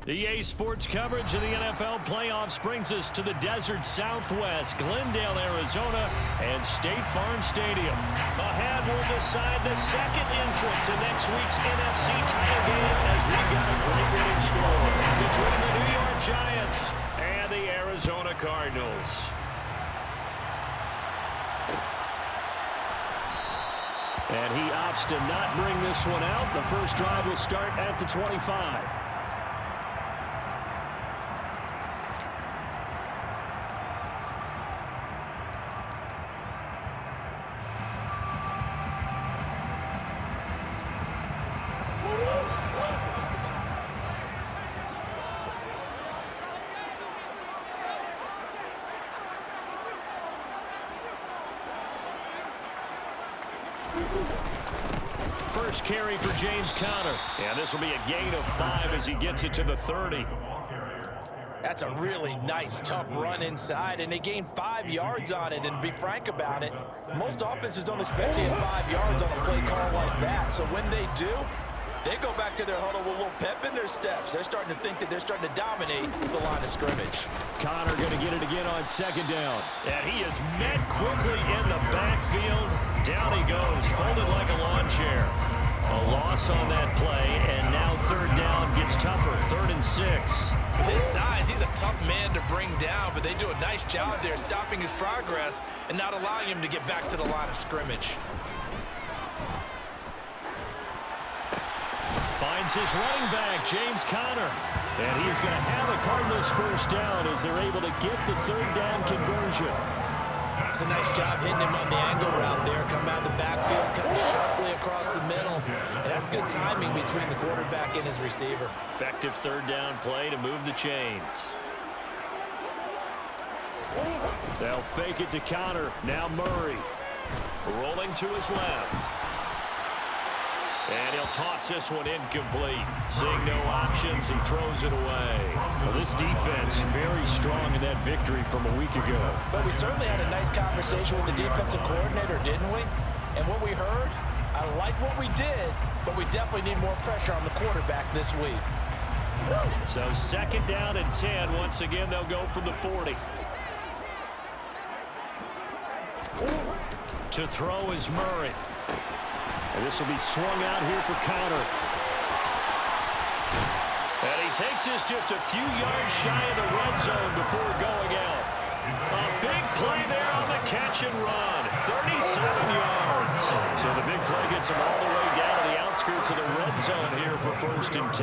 EA Sports coverage of the NFL playoffs brings us to the desert Southwest, Glendale, Arizona, and State Farm Stadium. Ahead, we'll decide the second entrant to next week's NFC title game as we've got a great one in store between the New York Giants and the Arizona Cardinals. And he opts to not bring this one out. The first drive will start at the 25. First carry for James Conner. And this will be a gain of 5 as he gets it to the 30. That's a really nice, tough run inside, and they gained 5 yards on it. And to be frank about it, most offenses don't expect to get 5 yards on a play call like that. So when they do, they go back to their huddle with a little pep in their steps. They're starting to think that they're starting to dominate the line of scrimmage. Conner going to get it again on second down. And he is met quickly in the backfield. Down he goes, folded like a lawn chair. A loss on that play, and now third down gets tougher, 3rd and 6. With his size, he's a tough man to bring down, but they do a nice job there stopping his progress and not allowing him to get back to the line of scrimmage. Finds his running back, James Conner. And he's going to have a Cardinals first down as they're able to get the third down conversion. It's a nice job hitting him on the angle route there. Come out of the backfield, cutting sharply across the middle. And that's good timing between the quarterback and his receiver. Effective third down play to move the chains. They'll fake it to Conner. Now Murray. Rolling to his left. And he'll toss this one incomplete. Seeing no options, he throws it away. Well, this defense very strong in that victory from a week ago. But we certainly had a nice conversation with the defensive coordinator, didn't we? And what we heard, I like what we did, but we definitely need more pressure on the quarterback this week. So second down and 10. Once again, they'll go from the 40. To throw is Murray. And this will be swung out here for Conner. And he takes this just a few yards shy of the red zone before going out. A big play there on the catch and run. 37 yards. So the big play gets him all the way down to the outskirts of the red zone here for 1st and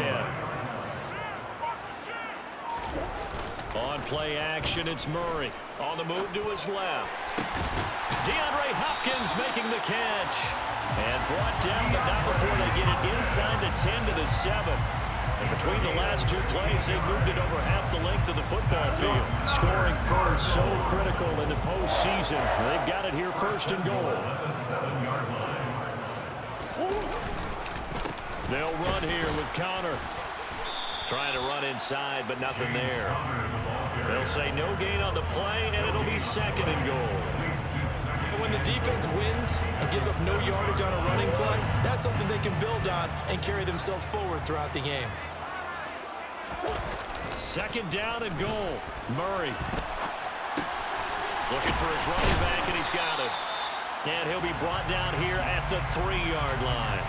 10. On play action, it's Murray. On the move to his left. DeAndre Hopkins making the catch. And brought down, but not before they get it inside the 10 to the 7. And between the last 2 plays, they moved it over half the length of the football field. Scoring first, so critical in the postseason. They've got it here 1st and goal. They'll run here with Conner. Trying to run inside, but nothing there. They'll say no gain on the play, and it'll be 2nd and goal. When the defense wins and gives up no yardage on a running play, that's something they can build on and carry themselves forward throughout the game. 2nd down and goal. Murray. Looking for his running back, and he's got it. And he'll be brought down here at the 3-yard line.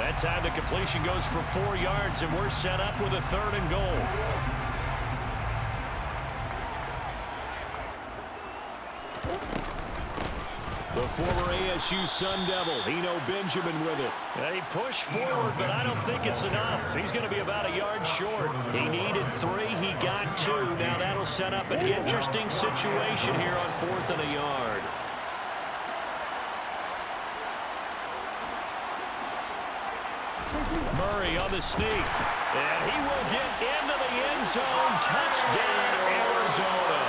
That time the completion goes for 4 yards, and we're set up with a 3rd and goal. The former ASU Sun Devil, Eno Benjamin with it. They push forward, but I don't think it's enough. He's going to be about a yard short. He needed 3. He got 2. Now that'll set up an interesting situation here on 4th and a yard. Murray on the sneak. And he will get into the end zone. Touchdown, Arizona.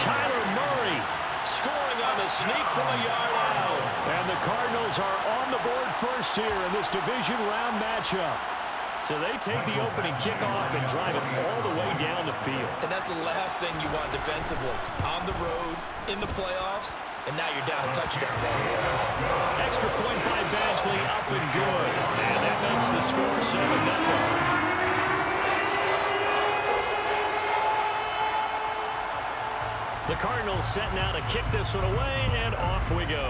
Kyler Murray scoring on the sneak from a yard out. And the Cardinals are on the board first here in this division round matchup. So they take the opening kickoff and drive it all the way down the field. And that's the last thing you want defensively. On the road, in the playoffs, and now you're down a touchdown right away. Extra point by Badgley, up and good. And that makes the score 7-0. Cardinals set now to kick this one away, and off we go.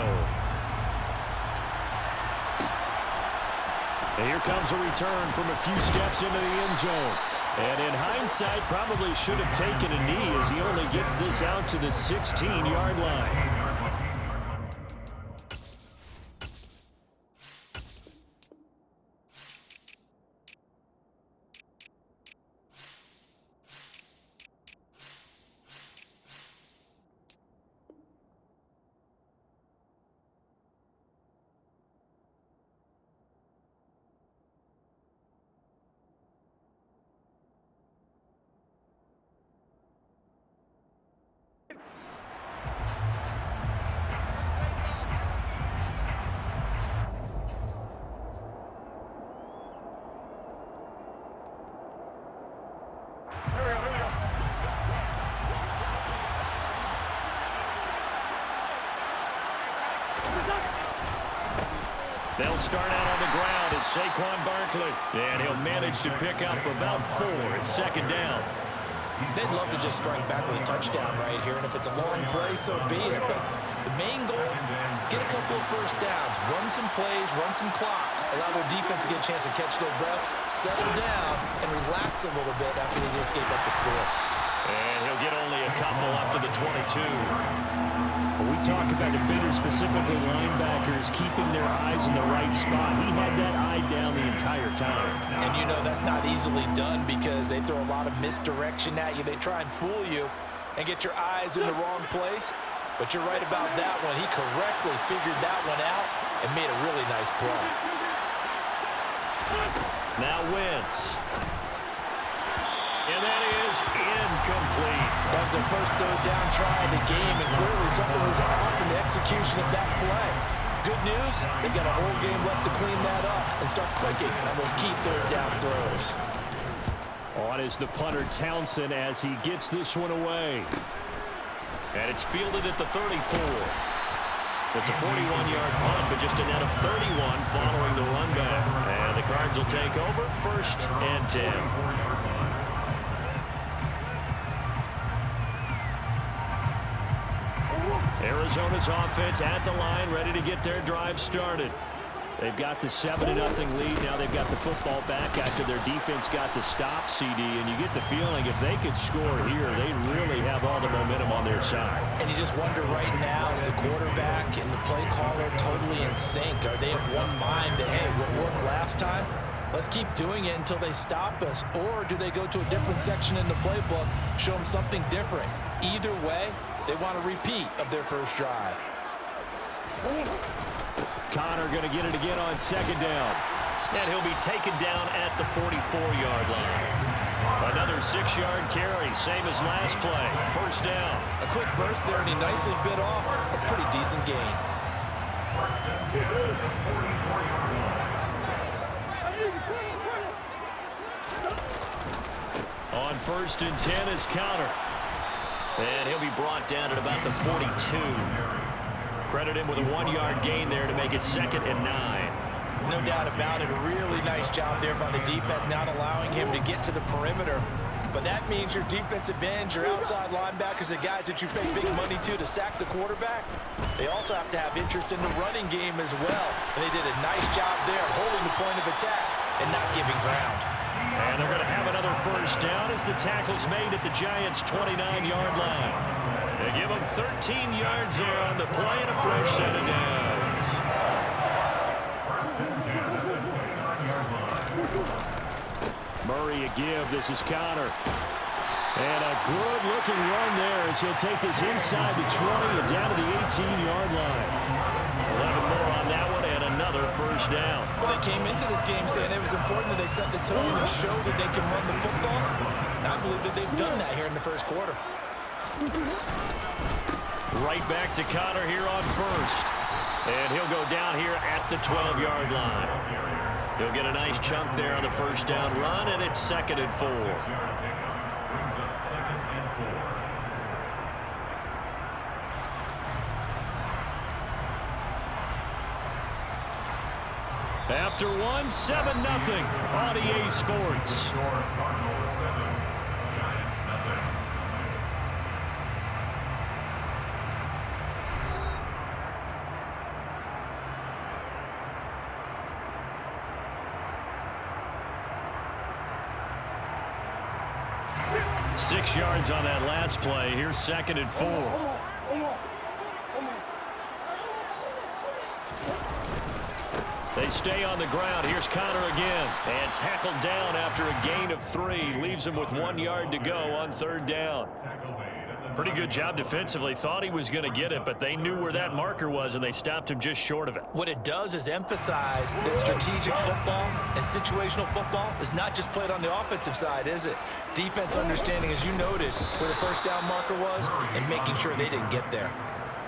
And here comes a return from a few steps into the end zone. And in hindsight, probably should have taken a knee as he only gets this out to the 16-yard line. They'll start out on the ground. It's Saquon Barkley. And he'll manage to pick up about 4. It's second down. They'd love to just strike back with a touchdown right here. And if it's a long play, so be it. But the main goal, get a couple of first downs. Run some plays, run some clock. Allow their defense to get a chance to catch their breath, settle down, and relax a little bit after they just gave up the score. And he'll get only a couple up to the 22. When we talk about defenders, specifically linebackers, keeping their eyes in the right spot, he had that eye down the entire time. And you know that's not easily done because they throw a lot of misdirection at you. They try and fool you and get your eyes in the wrong place. But you're right about that one. He correctly figured that one out and made a really nice play. Now Wentz. And that is incomplete. That was their first third down try of the game, and clearly something was off in the execution of that play. Good news, they've got a whole game left to clean that up and start clicking on those key third down throws. On is the punter Townsend as he gets this one away. And it's fielded at the 34. It's a 41-yard punt, but just a net of 31 following the run back. And the Cards will take over, 1st and 10. Arizona's offense at the line, ready to get their drive started. They've got the 7-0 lead. Now they've got the football back after their defense got the stop, CD. And you get the feeling if they could score here, they really have all the momentum on their side. And you just wonder right now, is the quarterback and the play caller totally in sync? Are they of one mind that, hey, what worked last time? Let's keep doing it until they stop us. Or do they go to a different section in the playbook, show them something different? Either way, they want a repeat of their first drive. Connor going to get it again on 2nd down. And he'll be taken down at the 44-yard line. Another 6-yard carry, same as last play. 1st down. A quick burst there, and he nicely bit off a pretty decent gain. On 1st and 10 is Connor. And he'll be brought down at about the 42. Credit him with a 1-yard gain there to make it 2nd and 9. No doubt about it. A really nice job there by the defense, not allowing him to get to the perimeter. But that means your defensive ends, your outside linebackers, the guys that you pay big money to sack the quarterback, they also have to have interest in the running game as well. And they did a nice job there holding the point of attack and not giving ground. And they're going to have another 1st down as the tackle's made at the Giants' 29-yard line. They give them 13 yards there on the play and a fresh set of downs. Murray a give. This is Connor. And a good-looking run there as he'll take this inside the 20 and down to the 18-yard line. 11 more on that one and another 1st down. Well, they came into this game saying it was important that they set the tone and show that they can run the football. And I believe that they've done that here in the 1st quarter. Right back to Connor here on 1st. And he'll go down here at the 12-yard line. He'll get a nice chunk there on the 1st down run, and it's 2nd and 4. After one, 7-0 on EA Sports. 6 yards on that last play. Here's 2nd and 4. They stay on the ground. Here's Connor again. And tackled down after a gain of 3. Leaves him with 1 yard to go on 3rd down. Pretty good job defensively. Thought he was going to get it, but they knew where that marker was, and they stopped him just short of it. What it does is emphasize that strategic football and situational football is not just played on the offensive side, is it? Defense understanding, as you noted, where the 1st down marker was and making sure they didn't get there.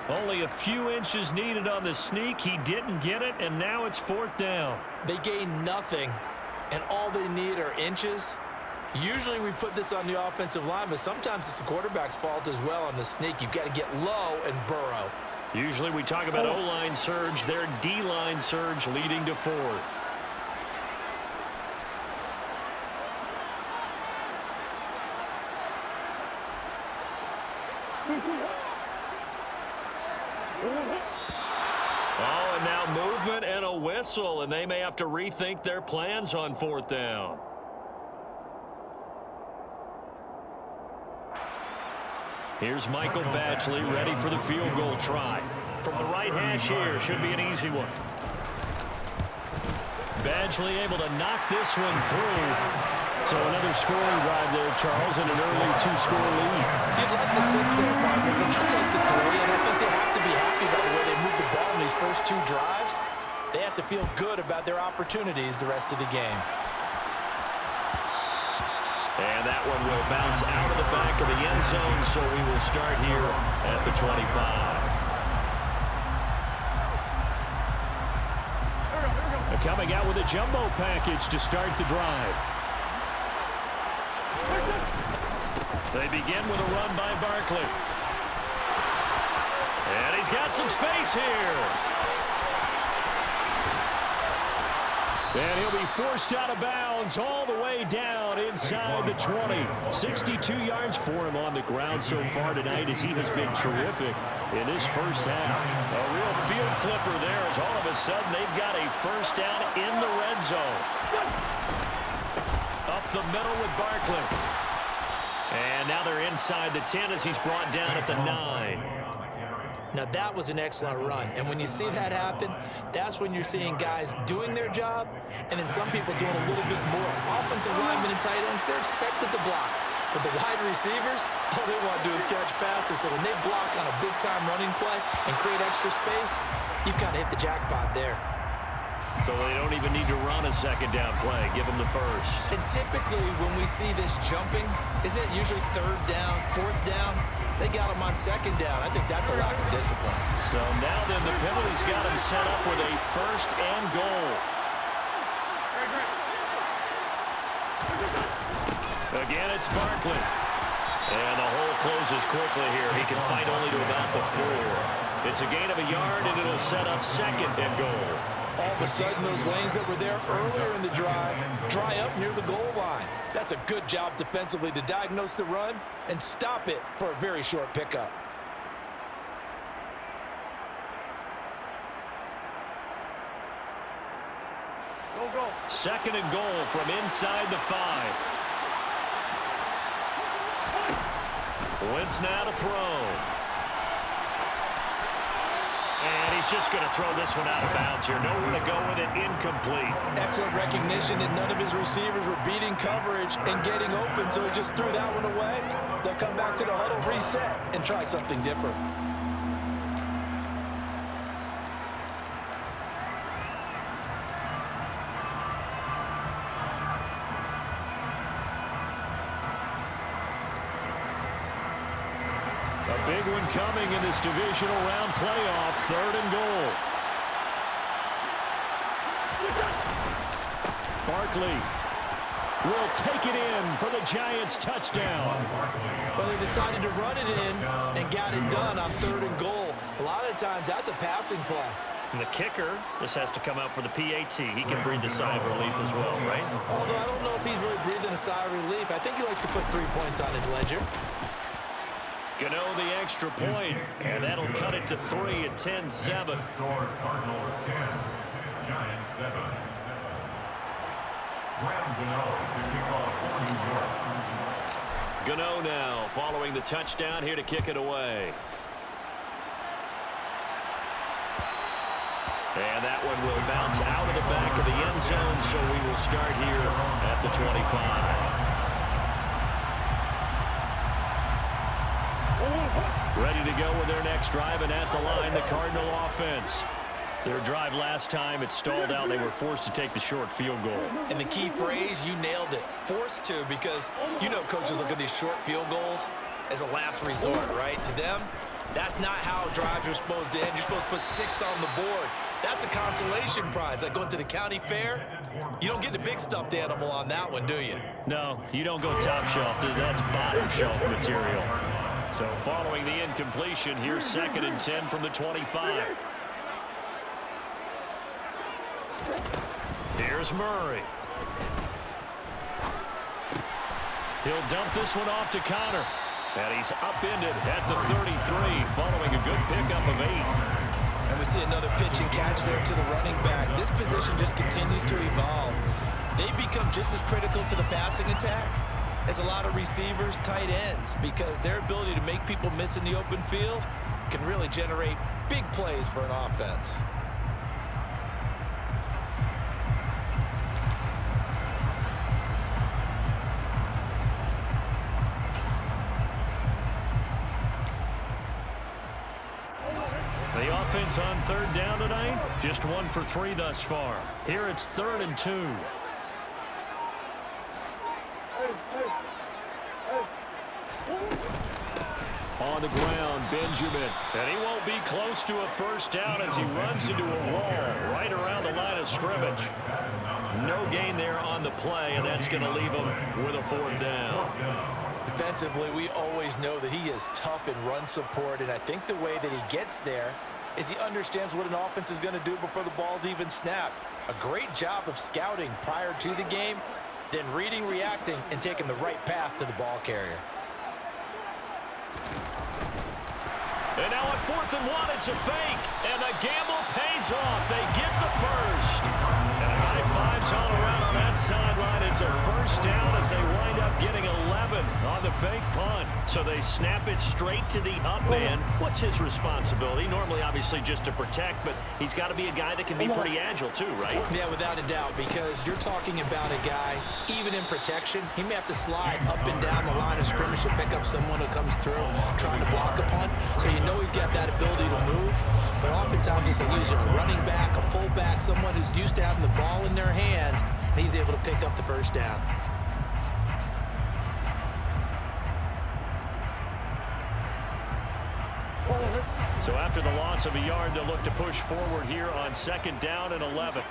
Only a few inches needed on the sneak. He didn't get it, and now it's 4th down. They gain nothing, and all they need are inches. Usually we put this on the offensive line, but sometimes it's the quarterback's fault as well on the sneak. You've got to get low and burrow. Usually we talk about O-line surge. Their D-line surge leading to 4th. Oh, and now movement and a whistle, and they may have to rethink their plans on 4th down. Here's Michael Badgley ready for the field goal try. From the right hash here, should be an easy one. Badgley able to knock this one through. So another scoring drive there, Charles, and an early 2-score lead. You'd like the 6 there, partner, but you'll take the 3, and I think they have to be happy about the way they moved the ball in these first 2 drives. They have to feel good about their opportunities the rest of the game. And that one will bounce out of the back of the end zone, so we will start here at the 25. Coming out with a jumbo package to start the drive. They begin with a run by Barkley. And he's got some space here. And he'll be forced out of bounds all the way down inside the 20. 62 yards for him on the ground so far tonight as he has been terrific in his first half. A real field flipper there as all of a sudden they've got a 1st down in the red zone. Up the middle with Barkley. And now they're inside the 10 as he's brought down at the 9. Now, that was an excellent run. And when you see that happen, that's when you're seeing guys doing their job and then some people doing a little bit more. Offensive linemen and tight ends, they're expected to block. But the wide receivers, all they want to do is catch passes. So when they block on a big-time running play and create extra space, you've kind of hit the jackpot there. So they don't even need to run a 2nd down play. Give them the 1st. And typically when we see this jumping, isn't it usually 3rd down, 4th down? They got him on 2nd down. I think that's a lack of discipline. So now then the penalty's got him set up with a 1st and goal. Again, it's Barkley. And the hole closes quickly here. He can fight only to about the 4. It's a gain of a yard, and it'll set up 2nd and goal. All of a sudden, those lanes that were there earlier in the drive dry up near the goal line. That's a good job defensively to diagnose the run and stop it for a very short pickup. Go. 2nd and goal from inside the 5. Wentz now to throw. And he's just going to throw this one out of bounds here. Nowhere to go with it. Incomplete. Excellent recognition that none of his receivers were beating coverage and getting open, so he just threw that one away. They'll come back to the huddle, reset, and try something different. A big one coming in this divisional round playoff. 3rd and goal. Barkley will take it in for the Giants touchdown. Well, they decided to run it in and got it done on 3rd and goal. A lot of times that's a passing play. And the kicker, this has to come out for the PAT. He can breathe a sigh of relief as well, right? Although I don't know if he's really breathing a sigh of relief. I think he likes to put 3 points on his ledger. Gano the extra point, and that'll cut it to 3 at 10-7. Cardinals 10, Giants 7. Graham Gano to kick off for New York. Gano now following the touchdown here to kick it away. And that one will bounce out of the back of the end zone, so we will start here at the 25. Ready to go with their next drive, and at the line, the Cardinal offense. Their drive last time, it stalled out. They were forced to take the short field goal. And the key phrase, you nailed it, forced to, because you know coaches look at these short field goals as a last resort, right? To them, that's not how drives are supposed to end. You're supposed to put 6 on the board. That's a consolation prize. Like going to the county fair, you don't get the big stuffed animal on that one, do you? No, you don't go top shelf. That's bottom shelf material. So following the incompletion, here's 2nd and 10 from the 25. Here's Murray. He'll dump this one off to Connor. And he's upended at the 33 following a good pickup of 8. And we see another pitch and catch there to the running back. This position just continues to evolve. They become just as critical to the passing attack as a lot of receivers, tight ends, because their ability to make people miss in the open field can really generate big plays for an offense. The offense on 3rd down tonight, just 1 for 3 thus far. Here it's 3rd and 2. On the ground, Benjamin. And he won't be close to a first down as he runs into a wall right around the line of scrimmage. No gain there on the play, and that's going to leave him with a 4th down. Defensively, we always know that he is tough in run support, and I think the way that he gets there is he understands what an offense is going to do before the ball's even snapped. A great job of scouting prior to the game, then reading, reacting, and taking the right path to the ball carrier. And now on 4th and 1, it's a fake, and the gamble pays off. They get the first. And high fives all around on that sideline. It's a first down as they wind up getting 11 on the fake punt. So they snap it straight to the up man. What's his responsibility? Normally, obviously, just to protect, but he's got to be a guy that can be pretty agile too, right? Yeah, without a doubt, because you're talking about a guy, even in protection, he may have to slide up and down the line of scrimmage to pick up someone who comes through trying to block a punt. So you know he's got that ability to move, but oftentimes it's usually a running back, a fullback, someone who's used to having the ball in their hands, and he's able to pick up the first down. So after the loss of a yard, they'll look to push forward here on 2nd down and 11.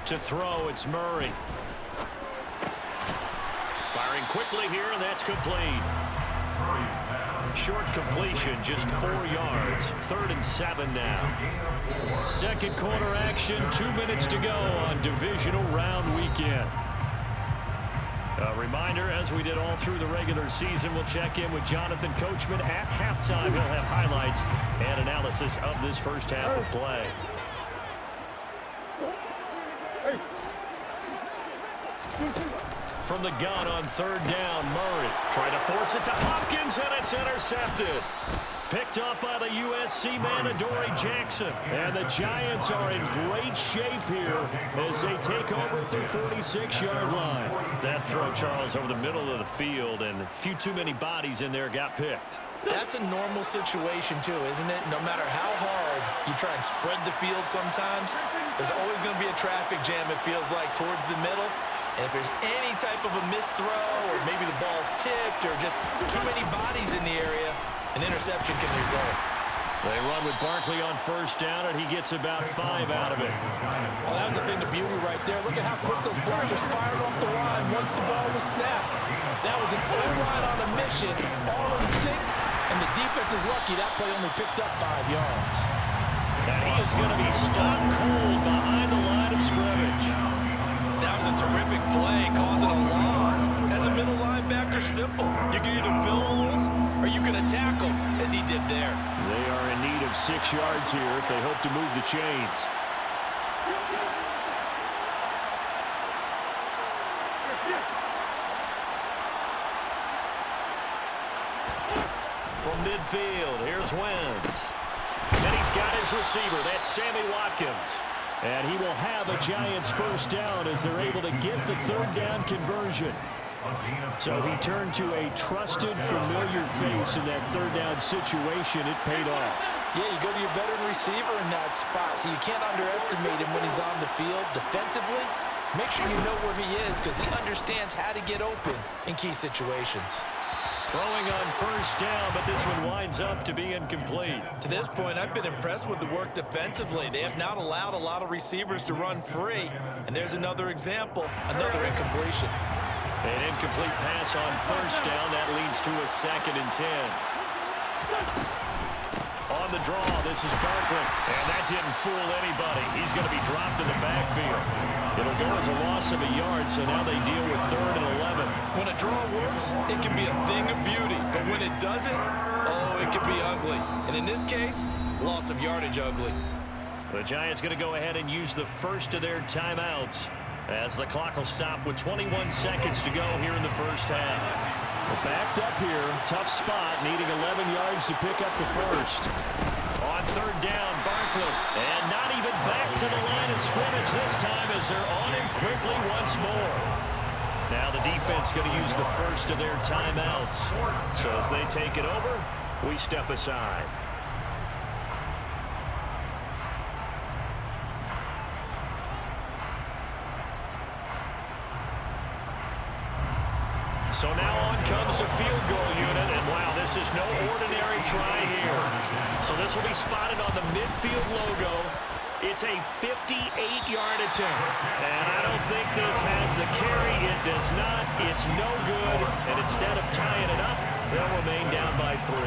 To throw, it's Murray. Firing quickly here, and that's complete. Short completion, just 4 yards. 3rd and 7 now. Second quarter action, 2 minutes to go on Divisional round weekend. A reminder, as we did all through the regular season, we'll check in with Jonathan Coachman at halftime. He'll have highlights and analysis of this first half of play. From the gun on 3rd down, Murray trying to force it to Hopkins, and it's intercepted. Picked up by the USC man, Adoree Jackson. And the Giants are in great shape here as they take over at their 46-yard line. That throw, Charles, over the middle of the field, and a few too many bodies in there got picked. That's a normal situation, too, isn't it? No matter how hard you try and spread the field sometimes, there's always going to be a traffic jam, it feels like, towards the middle. And if there's any type of a missed throw, or maybe the ball's tipped, or just too many bodies in the area, an interception can result. They run with Barkley on 1st down, and he gets about 5 out of it. Well, that was the thing, the beauty right there. Look at how quick those blockers fired off the line once the ball was snapped. That was an O-line on a mission, all in sync, and the defense is lucky that play only picked up 5 yards. And he is going to be stunned cold behind the line of scrimmage. That was a terrific play, causing a loss. As a middle linebacker, simple. You can either fill holes or you can attack them, as he did there. They are in need of yards here if they hope to move the chains. From midfield, here's Wentz. And he's got his receiver. That's Sammy Watkins. And he will have a Giants first down as they're able to get the third down conversion. So he turned to a trusted, familiar face in that third down situation. It paid off. Yeah, you go to your veteran receiver in that spot, so you can't underestimate him when he's on the field defensively. Make sure you know where he is because he understands how to get open in key situations. Throwing on first down, but this one winds up to be incomplete. To this point, I've been impressed with the work defensively. They have not allowed a lot of receivers to run free. And there's another example, another incompletion. An incomplete pass on first down. That leads to a 2nd and 10. On the draw, this is Barkley. And that didn't fool anybody. He's going to be dropped in the backfield. It'll go as a loss of a yard, so now they deal with 3rd and 11. When a draw works, it can be a thing of beauty. But when it doesn't, oh, it can be ugly. And in this case, loss of yardage ugly. The Giants going to go ahead and use the first of their timeouts as the clock will stop with 21 seconds to go here in the first half. We're backed up here. Tough spot, needing 11 yards to pick up the first. On 3rd down, Barkley. And not even back to the line of scrimmage this time as they're on him quickly once more. Now the defense going to use the first of their timeouts. So as they take it over, we step aside. So now on comes the field goal unit, and wow, this is no ordinary try here. So this will be spotted on the midfield logo. It's a 58-yard attempt, and I don't think this has the carry. It does not. It's no good, and instead of tying it up, they'll remain down by 3.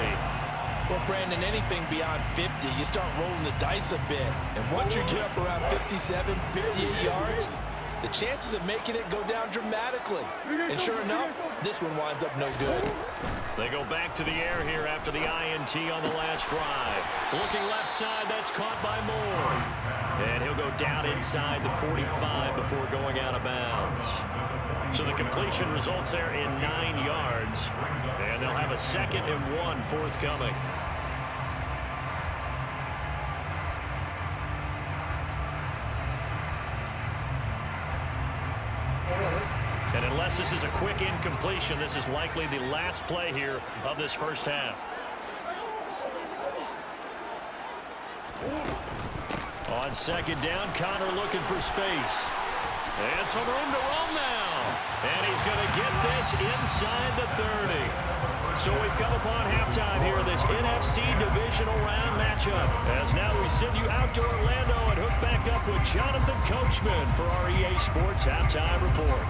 Well, Brandon, anything beyond 50, you start rolling the dice a bit. And once you get up around 57, 58 yards, the chances of making it go down dramatically. And sure enough, this one winds up no good. They go back to the air here after the INT on the last drive. Looking left side, that's caught by Moore. And he'll go down inside the 45 before going out of bounds. So the completion results there in 9 yards. And they'll have a 2nd and 1 forthcoming. And unless this is a quick incompletion, this is likely the last play here of this first half. On 2nd down, Connor looking for space. And some room to roam now. And he's going to get this inside the 30. So we've come upon halftime here in this NFC Divisional Round matchup. As now we send you out to Orlando and hook back up with Jonathan Coachman for our EA Sports Halftime Report.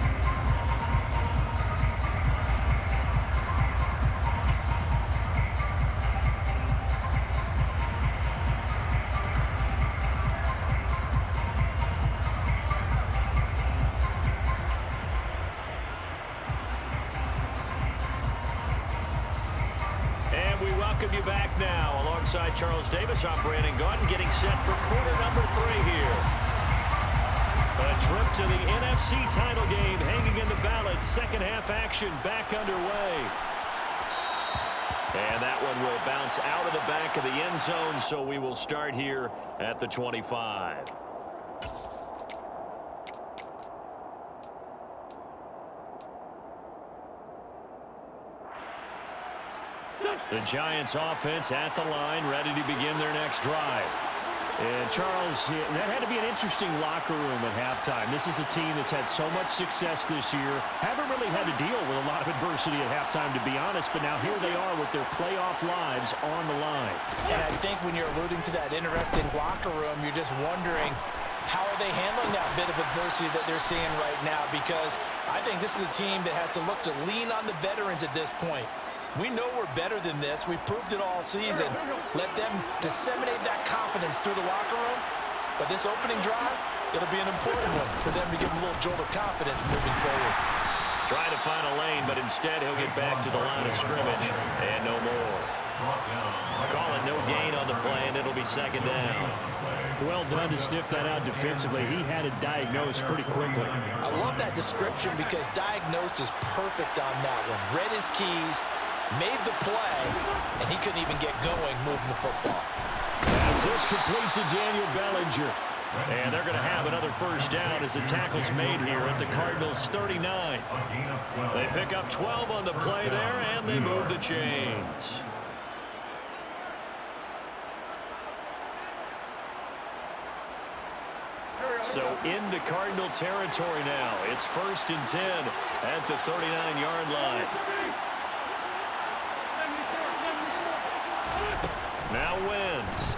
Welcome you back now. Alongside Charles Davis, I'm Brandon Gaudin, getting set for quarter number 3 here. A trip to the NFC title game hanging in the balance. Second half action back underway. And that one will bounce out of the back of the end zone, so we will start here at the 25. The Giants offense at the line, ready to begin their next drive. And Charles, that had to be an interesting locker room at halftime. This is a team that's had so much success this year. Haven't really had to deal with a lot of adversity at halftime, to be honest, but now here they are with their playoff lives on the line. And I think when you're alluding to that interesting locker room, you're just wondering, how are they handling that bit of adversity that they're seeing right now? Because I think this is a team that has to look to lean on the veterans at this point. We know we're better than this. We've proved it all season. Let them disseminate that confidence through the locker room. But this opening drive, it'll be an important one for them to give them a little jolt of confidence moving forward. Trying to find a lane, but instead he'll get back to the line of scrimmage and no more. Calling no gain on the play, and it'll be second down. Well done to sniff that out defensively. He had it diagnosed pretty quickly. I love that description because diagnosed is perfect on that one. Read his keys, made the play, and he couldn't even get going moving the football. As this complete to Daniel Bellinger. And they're going to have another first down as the tackle's made here at the Cardinals' 39. They pick up 12 on the play there, and they move the chains. So into Cardinal territory now. It's 1st and 10 at the 39-yard line. Now Wentz.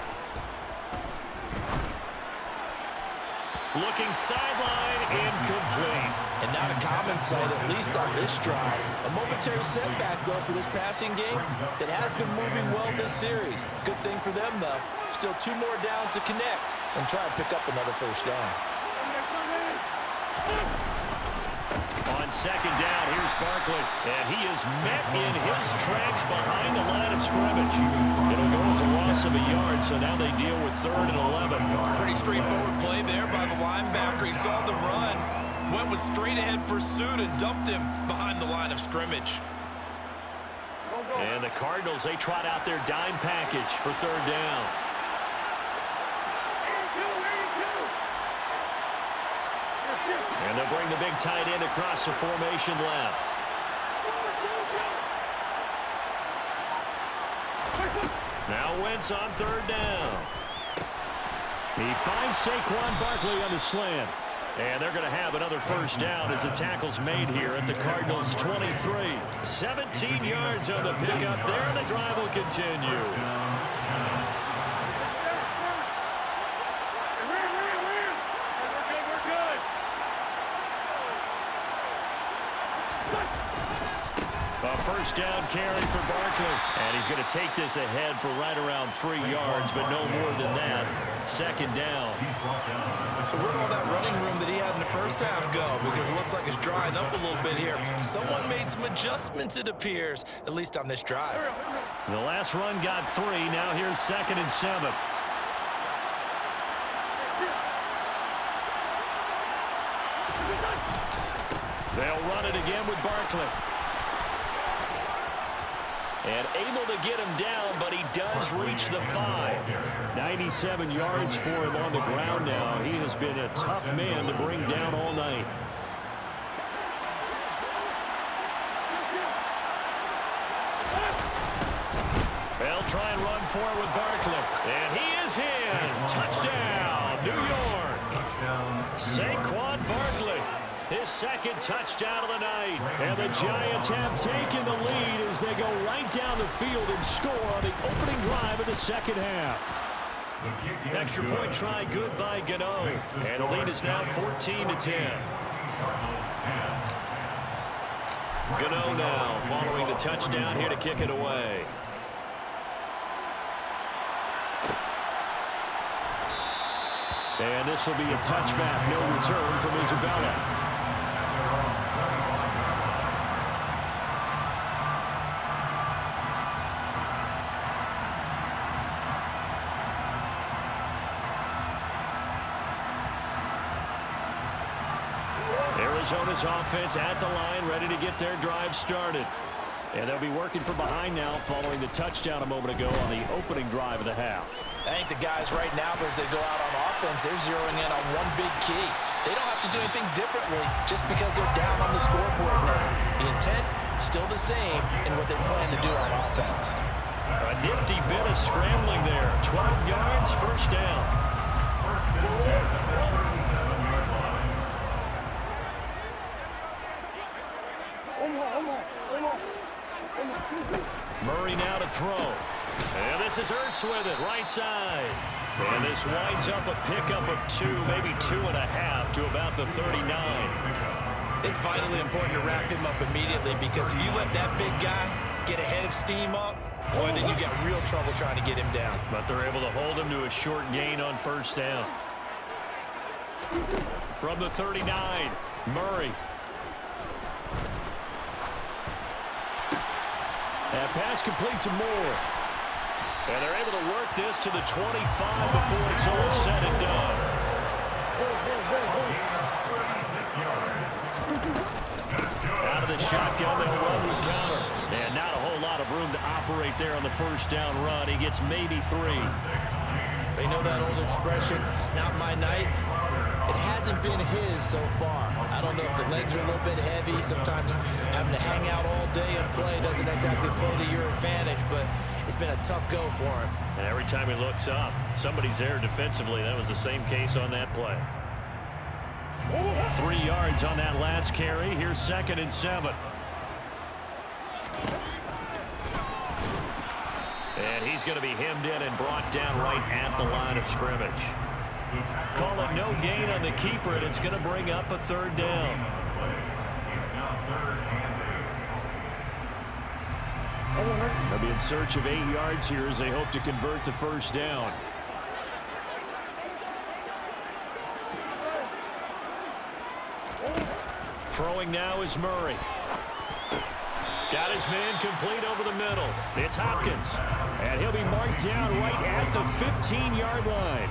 Looking sideline, incomplete. And not a common sight, at least on this drive. A momentary setback, though, for this passing game that has been moving well this series. Good thing for them, though. Still 2 more downs to connect and try to pick up another first down. On second down, here's Barkley, and he is met in his tracks behind the line of scrimmage. It'll go as a loss of a yard, so now they deal with 3rd and 11. Pretty straightforward play there by the linebacker. He saw the run, went with straight-ahead pursuit, and dumped him behind the line of scrimmage. And the Cardinals, they trot out their dime package for 3rd down. And they'll bring the big tight end across the formation left. Now Wentz on 3rd down. He finds Saquon Barkley on the slant. And they're going to have another first down as the tackle's made here at the Cardinals' 23. 17 yards on the pickup there, and the drive will continue. A first down carry for Barkley. And he's going to take this ahead for right around 3 yards, but no more than that. 2nd down. So where'd all that running room that he had in the first half go? Because it looks like it's drying up a little bit here. Someone made some adjustments, it appears, at least on this drive. The last run got 3. Now here's 2nd and 7. They'll run it again with Barkley. And able to get him down, but he does reach the 5. 97 yards for him on the ground now. He has been a tough man to bring down all night. They'll try and run for it with Barkley. And he is in. Touchdown, New York. Saquon Barkley. His 2nd touchdown of the night. And the Giants have taken the lead as they go right down the field and score on the opening drive of the 2nd half. Extra point try good by Gano. And the lead is now 14-10. Gano now following the touchdown here to kick it away. And this will be a touchback, no return from Isabella. Arizona's offense at the line, ready to get their drive started. And they'll be working from behind now following the touchdown a moment ago on the opening drive of the half. I think the guys right now, as they go out on offense, they're zeroing in on one big key. They don't have to do anything differently just because they're down on the scoreboard now. The intent, still the same in what they plan to do on offense. A nifty bit of scrambling there. 12 yards, first down. First and 10 at the 37-yard line. Murray now to throw. And this is Ertz with it, right side. And this winds up a pickup of 2, maybe 2.5 to about the 39. It's vitally important to wrap him up immediately because if you let that big guy get ahead of steam up, boy, then you get real trouble trying to get him down. But they're able to hold him to a short gain on first down. From the 39, Murray. That pass complete to Moore. And they're able to work this to the 25 before it's all said and done. Out of the shotgun, they'll run with counter. And not a whole lot of room to operate there on the first down run. He gets maybe 3. They know that old expression, it's not my night. It hasn't been his so far. I don't know if the legs are a little bit heavy. Sometimes having to hang out all day and play doesn't exactly play to your advantage, but it's been a tough go for him. And every time he looks up, somebody's there defensively. That was the same case on that play. 3 yards on that last carry. Here's 2nd and 7. And he's going to be hemmed in and brought down right at the line of scrimmage. Call it no gain on the keeper, and it's going to bring up a 3rd down. They'll be in search of 8 yards here as they hope to convert the first down. Throwing now is Murray. Got his man complete over the middle. It's Hopkins. And he'll be marked down right at the 15-yard line.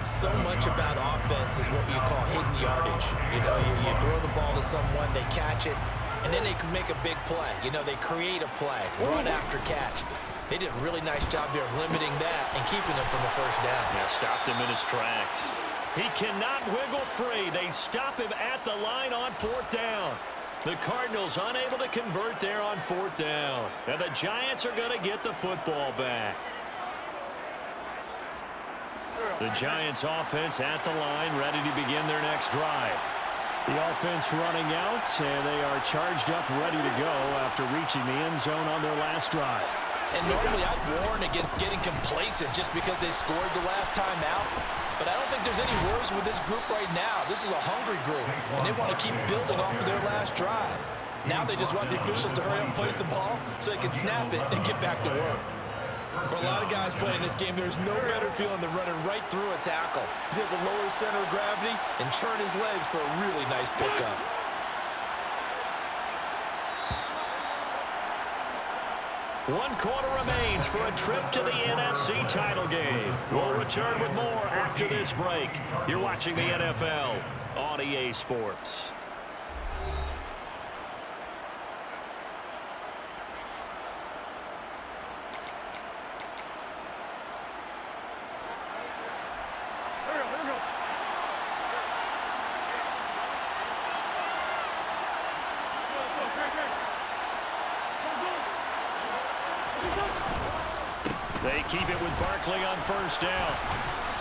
So much about offense is what you call hidden yardage. You know, you throw the ball to someone, they catch it, and then they can make a big play. You know, they create a play, run after catch. They did a really nice job there of limiting that and keeping them from the first down. Yeah, stopped him in his tracks. He cannot wiggle free. They stop him at the line on 4th down. The Cardinals unable to convert there on 4th down. And the Giants are going to get the football back. The Giants offense at the line, ready to begin their next drive. The offense running out, and they are charged up, ready to go after reaching the end zone on their last drive. And normally I'd warn against getting complacent just because they scored the last time out. But I don't think there's any worries with this group right now. This is a hungry group, and they want to keep building off of their last drive. Now they just want the officials to hurry up and place the ball so they can snap it and get back to work. For a lot of guys playing this game, there's no better feeling than running right through a tackle. He's able to lower his center of gravity and churn his legs for a really nice pickup. One quarter remains for a trip to the NFC title game. We'll return with more after this break. You're watching the NFL on EA Sports. They keep it with Barkley on first down.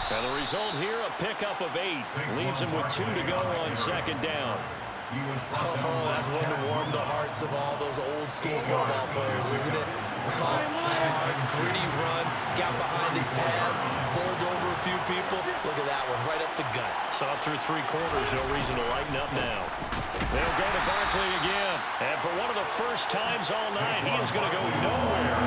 And the result here, a pickup of 8. Leaves him with 2 to go on 2nd down. Oh, that's one to warm the hearts of all those old school football players, isn't it? Tough, hard, gritty run, got behind his pads, bowled over a few people. Look at that one, right up the gut. Saw through 3 quarters, no reason to lighten up now. They'll go to Barkley again. And for one of the first times all night, he is going to go nowhere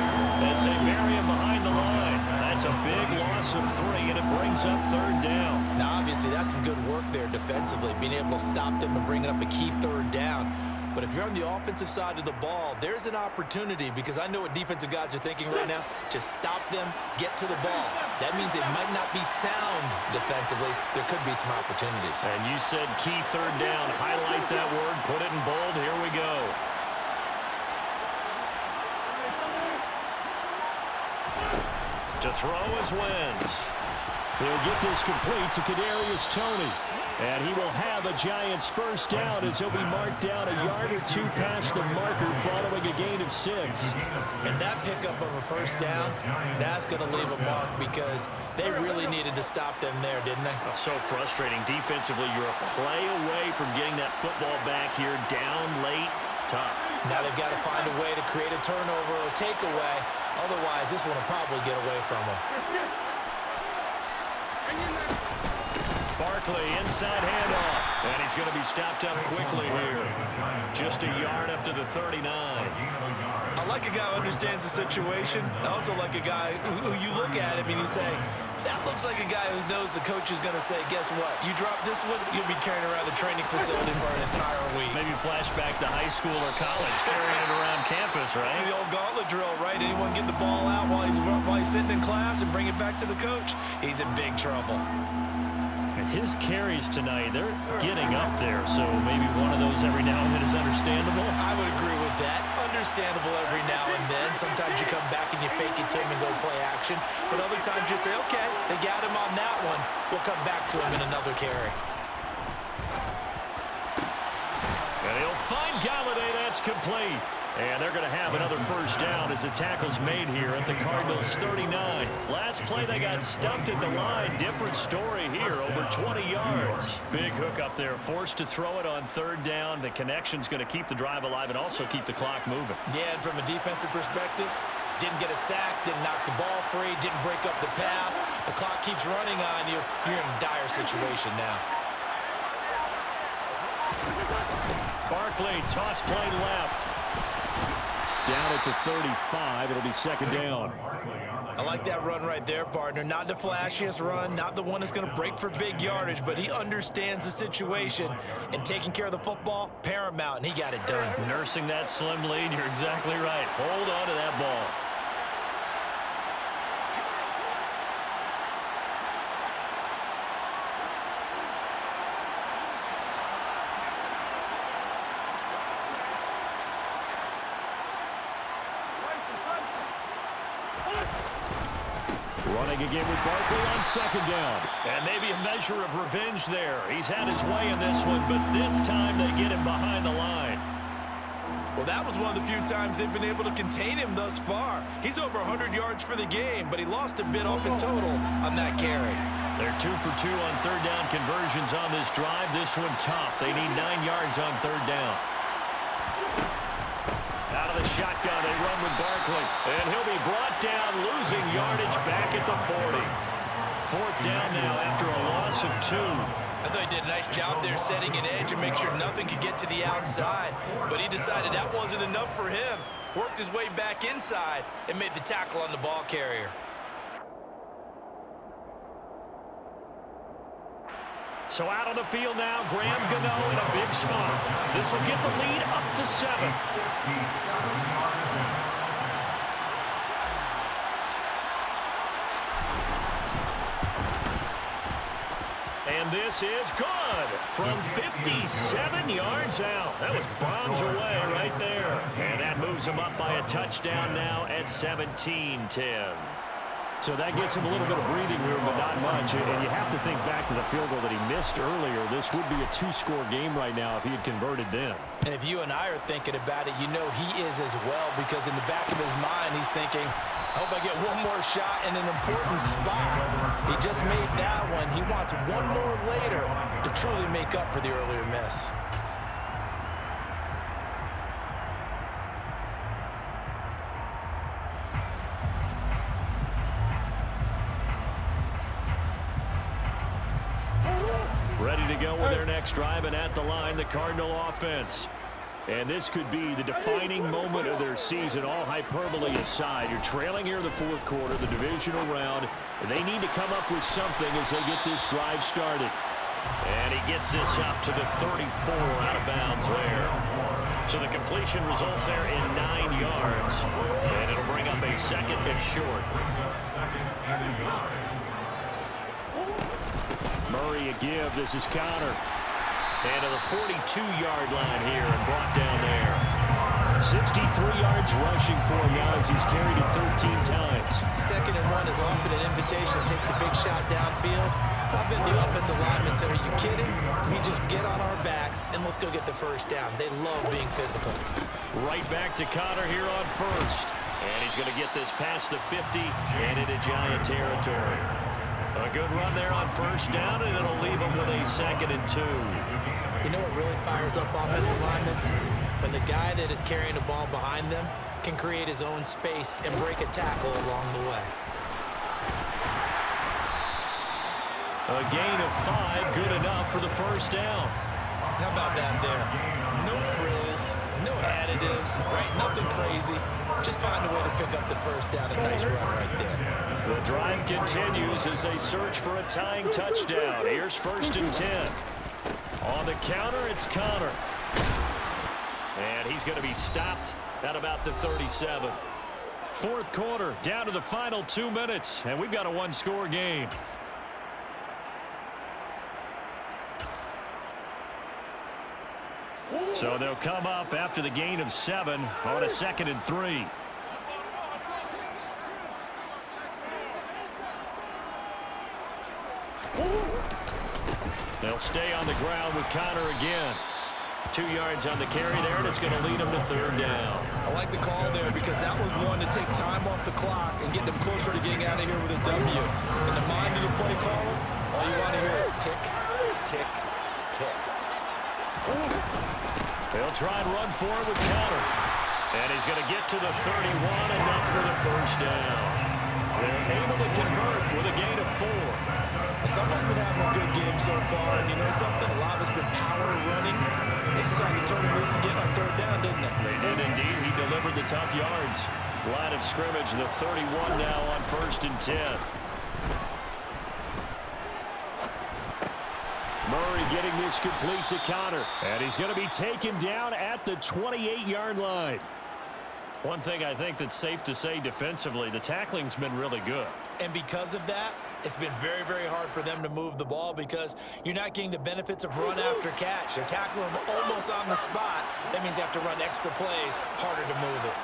as they bury him behind the line. That's a big loss of 3, and it brings up 3rd down. Now, obviously, that's some good work there defensively, being able to stop them and bringing up a key 3rd down. But if you're on the offensive side of the ball, there's an opportunity, because I know what defensive guys are thinking right now. Just stop them, get to the ball. That means it might not be sound defensively. There could be some opportunities. And you said key 3rd down. Highlight that word, put it in bold. Here we go. To throw is Wentz. He'll get this complete to Kadarius Toney. And he will have a Giants first down as he'll be marked down a yard or 2 past the marker following a gain of 6. And that pickup of a first down, that's going to leave a mark because they really needed to stop them there, didn't they? So frustrating. Defensively, you're a play away from getting that football back here down late. Tough. Now they've got to find a way to create a turnover or takeaway. Otherwise, this one will probably get away from them. Barkley, inside handoff. And he's going to be stopped up quickly here. Just a yard up to the 39. I like a guy who understands the situation. I also like a guy who you look at him and you say, That looks like a guy who knows the coach is going to say, guess what? You drop this one, you'll be carrying around the training facility for an entire week. Maybe flashback to high school or college, carrying it around campus, right? The old gauntlet drill, right? Anyone get the ball out while he's sitting in class and bring it back to the coach? He's in big trouble. His carries tonight, they're getting up there, so maybe one of those every now and then is understandable. I would agree with that. Understandable every now and then. Sometimes you come back and you fake it to him and go play action. But other times you say, okay, they got him on that one. We'll come back to him in another carry. And he'll find Galladay. That's complete. And they're going to have another first down as the tackle's made here at the Cardinals 39. Last play, they got stuffed at the line. Different story here, over 20 yards. Big hook up there, forced to throw it on third down. The connection's going to keep the drive alive and also keep the clock moving. Yeah, and from a defensive perspective, didn't get a sack, didn't knock the ball free, didn't break up the pass. The clock keeps running on you. You're in a dire situation now. Barkley, toss play left. Down at the 35, it'll be second down. I like that run right there, partner. Not the flashiest run, not the one that's going to break for big yardage, but he understands the situation, and taking care of the football, paramount, and he got it done. Nursing that slim lead, you're exactly right. Hold on to that ball. Running again with Barkley on second down. And maybe a measure of revenge there. He's had his way in this one, but this time they get him behind the line. Well, that was one of the few times they've been able to contain him thus far. He's over 100 yards for the game, but he lost a bit off his total on that carry. They're 2 for 2 on third down conversions on this drive. This one tough. They need 9 yards on third down. Out of the shotgun, they run with Barkley. And he'll be brought down, losing yardage back at the 40. Fourth down now after a loss of 2. I thought he did a nice job there setting an edge and make sure nothing could get to the outside. But he decided that wasn't enough for him. Worked his way back inside and made the tackle on the ball carrier. So out on the field now, Graham Gano in a big spot. This will get the lead up to 7. And this is good from 57 yards out. That was bombs away right there. And that moves them up by a touchdown now at 17-10. So that gets him a little bit of breathing room, but not much. And you have to think back to the field goal that he missed earlier. This would be a 2-score game right now if he had converted then. And if you and I are thinking about it, you know he is as well, because in the back of his mind, he's thinking, I hope I get one more shot in an important spot. He just made that one. He wants one more later to truly make up for the earlier miss. Ready to go with their next drive, and at the line, the Cardinal offense. And this could be the defining moment of their season, all hyperbole aside. You're trailing here in the fourth quarter, the divisional round. And they need to come up with something as they get this drive started. And he gets this up to the 34, out of bounds there. So the completion results there in 9 yards. And it'll bring up a second and short. Murray a give. This is Connor. And to the 42-yard line here and brought down there. 63 yards rushing for him now as he's carried it 13 times. 2nd and 1 is often an invitation to take the big shot downfield. I bet the offensive linemen said, are you kidding? We just get on our backs and let's go get the first down. They love being physical. Right back to Connor here on first. And he's going to get this past the 50 and into Giant territory. A good run there on first down, and it'll leave him with a 2nd and 2. You know what really fires up offensive linemen? When the guy that is carrying the ball behind them can create his own space and break a tackle along the way. A gain of 5, good enough for the first down. How about that there? No frills, no additives, right? Nothing crazy. Just find a way to pick up the first down. A nice run right there. The drive continues as they search for a tying touchdown. Here's 1st and 10. On the counter, it's Connor. And he's going to be stopped at about the 37. 4th quarter, down to the final 2 minutes, and we've got a one-score game. So they'll come up after the gain of 7 on a 2nd and 3. They'll stay on the ground with Connor again. 2 yards on the carry there, and it's going to lead them to 3rd down. I like the call there because that was one to take time off the clock and get them closer to getting out of here with a W. In the mind of the play caller, all you want to hear is tick, tick, tick. They'll try and run forward with Connor. And he's going to get to the 31, enough for the 1st down. They're able to convert with a gain of 4. Someone's been having a good game so far, and you know something? A lot of it's been power running. They decided to turn him loose again on 3rd down, didn't they? They did indeed. He delivered the tough yards. Line of scrimmage, the 31 now on 1st and 10. Murray getting this complete to Connor. And he's going to be taken down at the 28-yard line. One thing I think that's safe to say defensively, the tackling's been really good. And because of that, it's been very, very hard for them to move the ball because you're not getting the benefits of run after catch. They're tackling them almost on the spot. That means you have to run extra plays, harder to move it.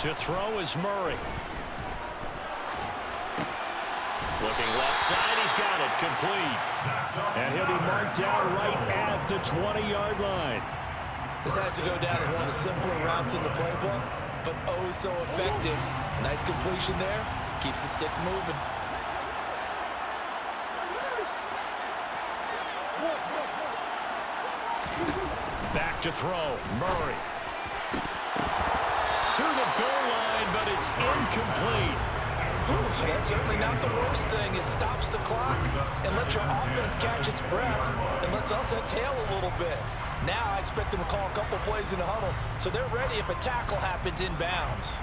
To throw is Murray. Looking left side, he's got it complete. And he'll be marked down right at the 20-yard line. This has to go down as one of the simpler routes in the playbook, but oh so effective. Nice completion there. Keeps the sticks moving. Back to throw, Murray. To the goal line, but it's incomplete. That's certainly not the worst thing. It stops the clock and lets your offense catch its breath and lets us exhale a little bit. Now I expect them to call a couple plays in the huddle so they're ready if a tackle happens inbounds.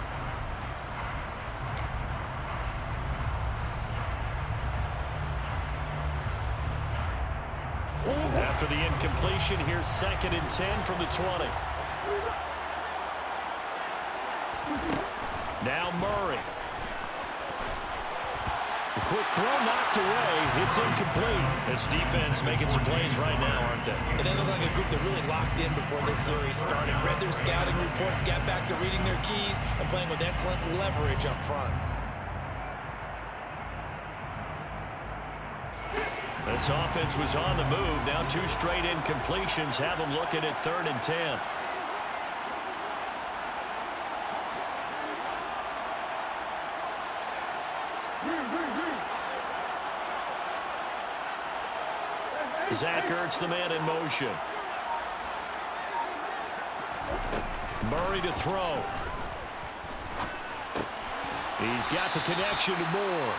After the incompletion, here's 2nd and 10 from the 20. Now Murray. The quick throw knocked away. It's incomplete. This defense making some plays right now, aren't they? And they look like a group that really locked in before this series started. Read their scouting reports, got back to reading their keys, and playing with excellent leverage up front. This offense was on the move. Now 2 straight incompletions have them looking at 3rd and 10. Zach Ertz, the man in motion. Murray to throw. He's got the connection to Moore.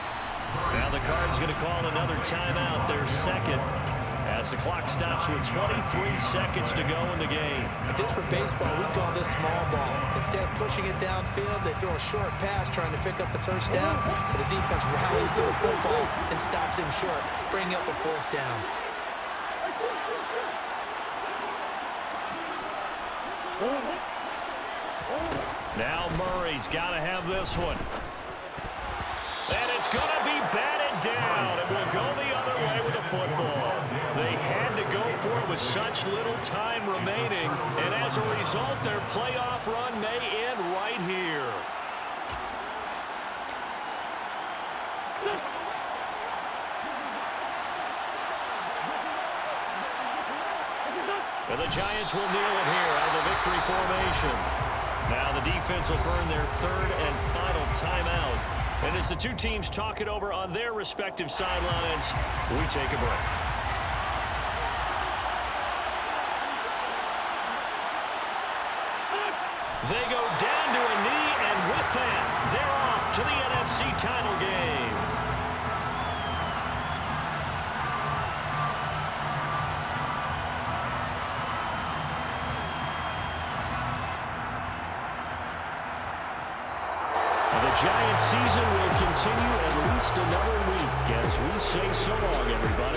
Now the Cards going to call another timeout, their 2nd, as the clock stops with 23 seconds to go in the game. If this were baseball, we'd call this small ball. Instead of pushing it downfield, they throw a short pass trying to pick up the 1st down, but the defense rallies to the football and stops him short, bringing up the 4th down. Now Murray's got to have this one. And it's going to be batted down, and will go the other way with the football. They had to go for it with such little time remaining, and as a result, their playoff run may end right here. And the Giants will kneel it here out of the victory formation. Now the defense will burn their 3rd and final timeout. And as the 2 teams talk it over on their respective sidelines, we take a break. They go down to a knee, and with that, they're off to the NFC title game. The Giants season will continue at least another week as we say so long, everybody.